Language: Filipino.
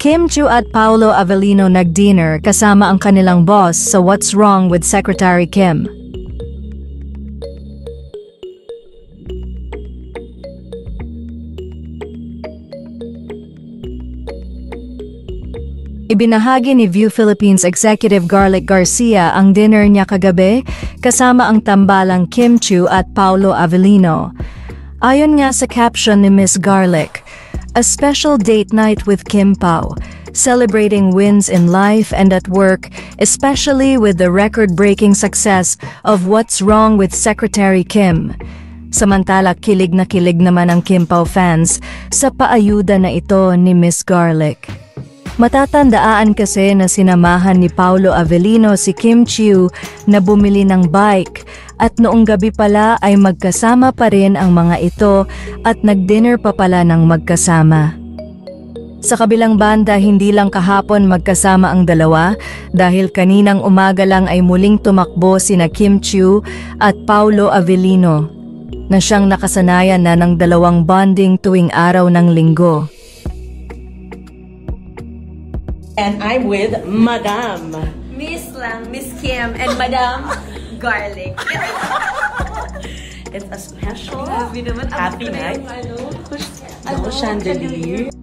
Kim Chiu at Paolo Avellino nag-dinner kasama ang kanilang boss sa What's Wrong with Secretary Kim. Ibinahagi ni View Philippines Executive Garlic Garcia ang dinner niya kagabi kasama ang tambalang Kim Chiu at Paolo Avellino. Ayon nga sa caption ni Miss Garlic, a special date night with Kim Pao, celebrating wins in life and at work, especially with the record-breaking success of What's Wrong with Secretary Kim. Samantala, kilig na kilig naman ang Kim Pao fans sa paayuda na ito ni Miss Garlic. Matatandaan kasi na sinamahan ni Paolo Avellino si Kim Chiu na bumili ng bike at noong gabi pala ay magkasama pa rin ang mga ito at nag-dinner pa pala ng magkasama. Sa kabilang banda, hindi lang kahapon magkasama ang dalawa dahil kaninang umaga lang ay muling tumakbo sina Kim Chiu at Paolo Avellino na siyang nakasanayan na ng dalawang bonding tuwing araw ng linggo. And I'm with Madam. Miss lang, Miss Kim, and Madam Garlic. It's a special Grabe naman, happy night. Chandelier.